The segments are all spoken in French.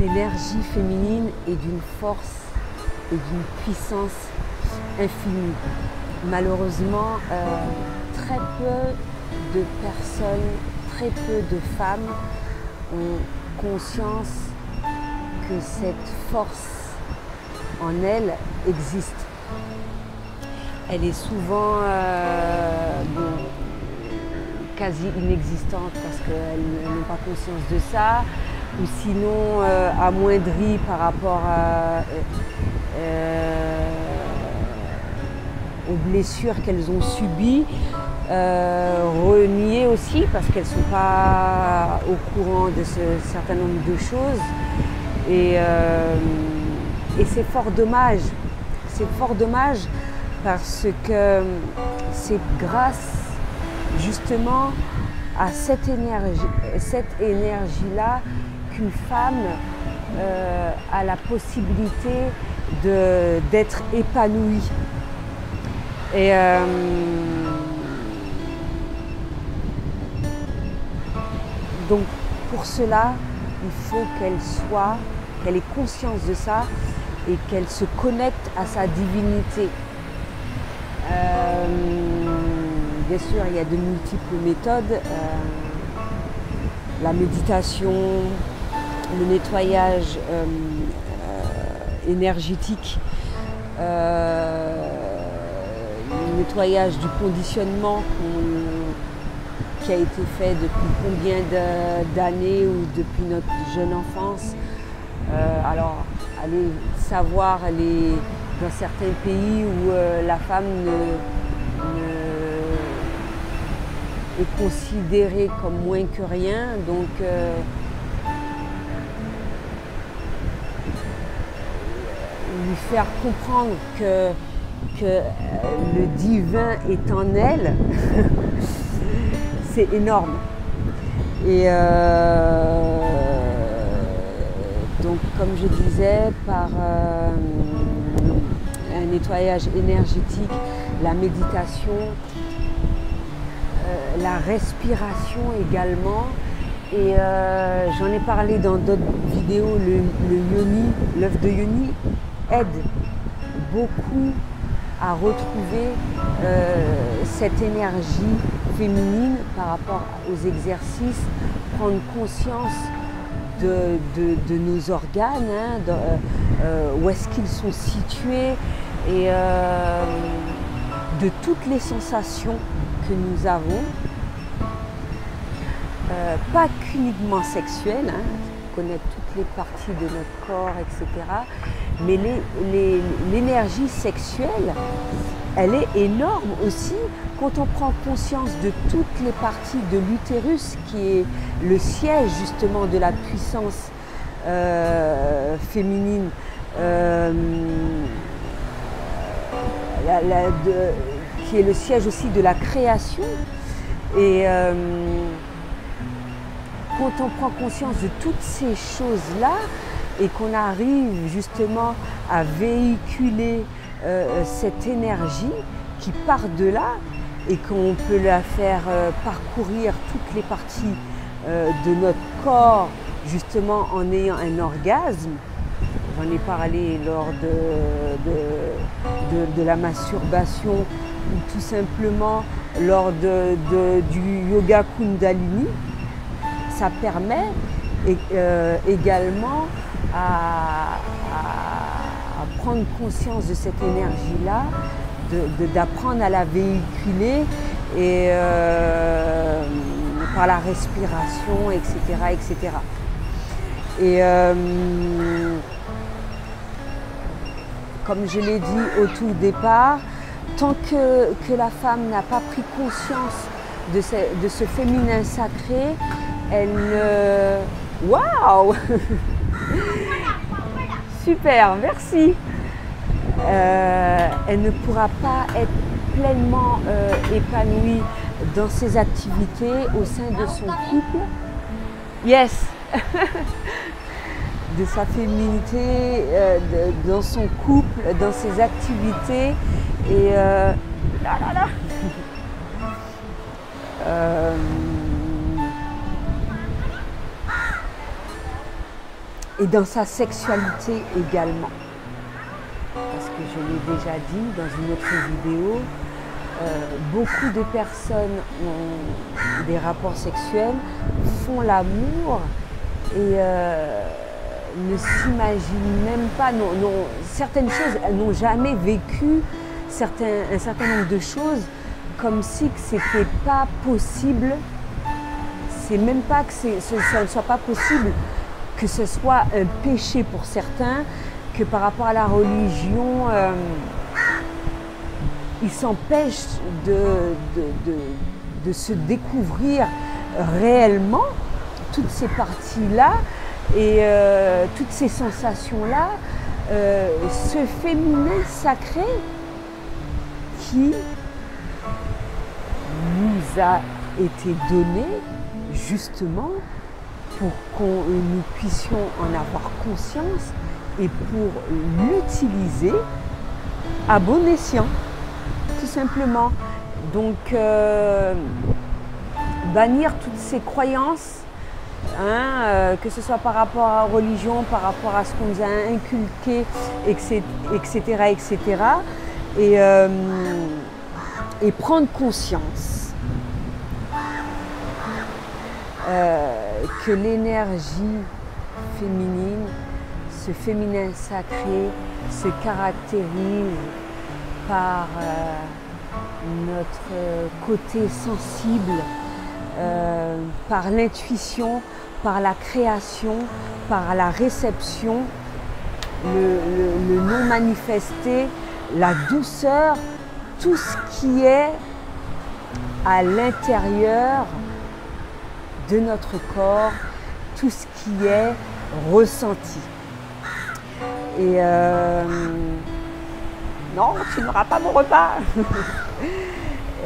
L'énergie féminine est d'une force et d'une puissance infinie. Malheureusement, très peu de personnes, très peu de femmes ont conscience que cette force en elles existe. Elle est souvent quasi inexistante parce qu'elles n'ont pas conscience de ça, ou sinon amoindrie par rapport aux blessures qu'elles ont subies, reniées aussi parce qu'elles ne sont pas au courant de ce certain nombre de choses. Et c'est fort dommage. C'est fort dommage parce que c'est grâce justement à cette énergie-là qu'une femme a la possibilité d'être épanouie. Et donc pour cela, il faut qu'elle ait conscience de ça et qu'elle se connecte à sa divinité. Bien sûr, il y a de multiples méthodes. La méditation, le nettoyage énergétique, le nettoyage du conditionnement qui a été fait depuis combien d'années ou depuis notre jeune enfance. Alors, allez savoir dans certains pays où la femme est considérée comme moins que rien, donc lui faire comprendre que le divin est en elle, c'est énorme. Et donc, comme je disais, par un nettoyage énergétique, la méditation, la respiration également. Et j'en ai parlé dans d'autres vidéos, le yoni, l'œuf de yoni aide beaucoup à retrouver cette énergie féminine par rapport aux exercices, prendre conscience de nos organes, hein, où est-ce qu'ils sont situés et de toutes les sensations que nous avons, pas qu'uniquement sexuelles, hein, connaître toutes les parties de notre corps, etc. Mais l'énergie sexuelle, elle est énorme aussi quand on prend conscience de toutes les parties de l'utérus, qui est le siège justement de la puissance féminine, qui est le siège aussi de la création. Et quand on prend conscience de toutes ces choses-là et qu'on arrive justement à véhiculer cette énergie qui part de là et qu'on peut la faire parcourir toutes les parties de notre corps justement en ayant un orgasme. J'en ai parlé lors de la masturbation ou tout simplement lors du yoga Kundalini. Ça permet également à prendre conscience de cette énergie-là, d'apprendre à la véhiculer et par la respiration, etc. etc. Et comme je l'ai dit au tout départ, tant que la femme n'a pas pris conscience de ce féminin sacré, elle ne... Waouh! Super, merci! Elle ne pourra pas être pleinement épanouie dans ses activités au sein de son couple. Yes! De sa féminité, dans son couple, dans ses activités. Et et dans sa sexualité également. Parce que je l'ai déjà dit dans une autre vidéo, beaucoup de personnes ont des rapports sexuels, font l'amour et ne s'imaginent même pas, certaines choses, elles n'ont jamais vécu un certain nombre de choses comme si ce n'était pas possible. C'est même pas que ça ne soit pas possible, que ce soit un péché pour certains, que par rapport à la religion, ils s'empêchent de se découvrir réellement toutes ces parties-là et toutes ces sensations-là, ce féminin sacré qui nous a été donné justement pour que nous puissions en avoir conscience et pour l'utiliser à bon escient, tout simplement. Donc, bannir toutes ces croyances, que ce soit par rapport à la religion, par rapport à ce qu'on nous a inculqué, etc., et prendre conscience que l'énergie féminine, ce féminin sacré, se caractérise par notre côté sensible, par l'intuition, par la création, par la réception, le non manifesté, la douceur, tout ce qui est à l'intérieur de notre corps, tout ce qui est ressenti. Et non, tu n'auras pas mon repas.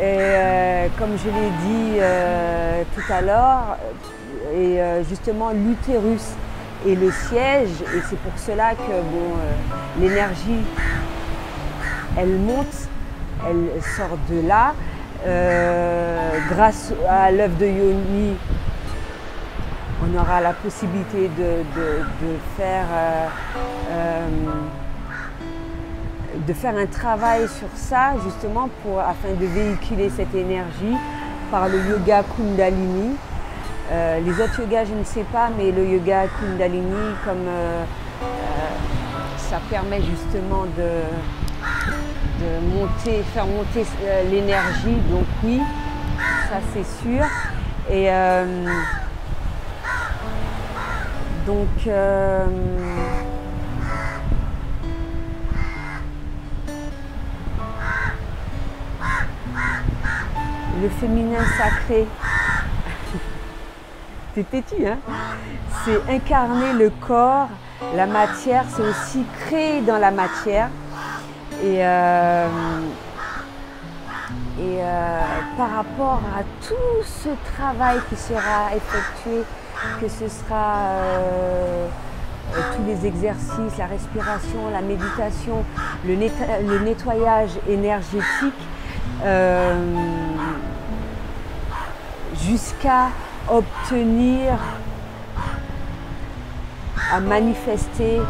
Et comme je l'ai dit tout à l'heure, et justement l'utérus est le siège, et c'est pour cela que l'énergie, elle monte, elle sort de là. Grâce à l'œuf de Yoni, on aura la possibilité de faire un travail sur ça, justement, afin de véhiculer cette énergie par le yoga Kundalini. Les autres yogas, je ne sais pas, mais le yoga Kundalini, comme ça permet justement de faire monter l'énergie, donc oui, ça c'est sûr. Et donc le féminin sacré, t'es têtu, hein? C'est incarner le corps, la matière, c'est aussi créer dans la matière. Et par rapport à tout ce travail qui sera effectué, que ce sera tous les exercices, la respiration, la méditation, le nettoyage énergétique, jusqu'à obtenir, à manifester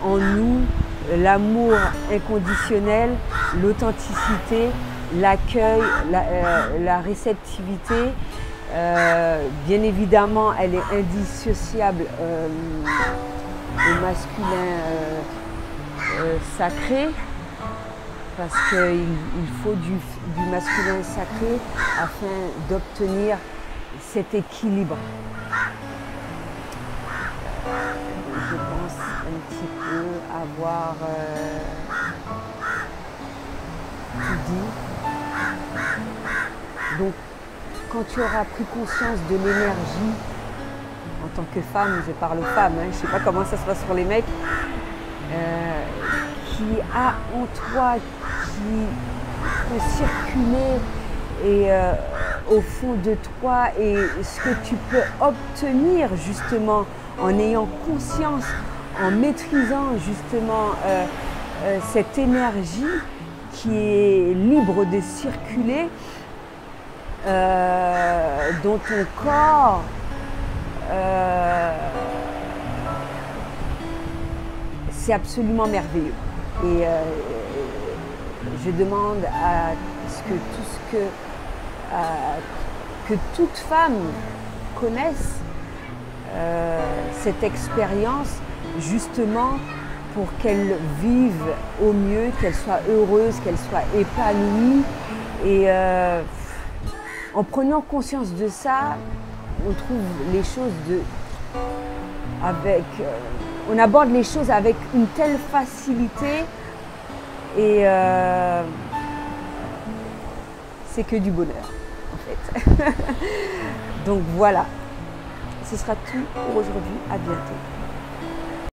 en nous l'amour inconditionnel, l'authenticité, l'accueil, la réceptivité. Bien évidemment, elle est indissociable au masculin sacré, parce qu'il faut du masculin sacré afin d'obtenir cet équilibre. Je pense un petit peu avoir tout dit. Donc, quand tu auras pris conscience de l'énergie, en tant que femme, je parle femme, je ne sais pas comment ça se passe pour les mecs, qui a en toi, qui peut circuler et au fond de toi, et ce que tu peux obtenir justement en ayant conscience, en maîtrisant justement cette énergie qui est libre de circuler dans ton corps, c'est absolument merveilleux. Et je demande à que toute femme connaisse cette expérience, justement pour qu'elle vive au mieux, qu'elle soit heureuse, qu'elle soit épanouie. Et en prenant conscience de ça, on trouve les choses on aborde les choses avec une telle facilité et c'est que du bonheur en fait. Donc voilà, ce sera tout pour aujourd'hui, à bientôt.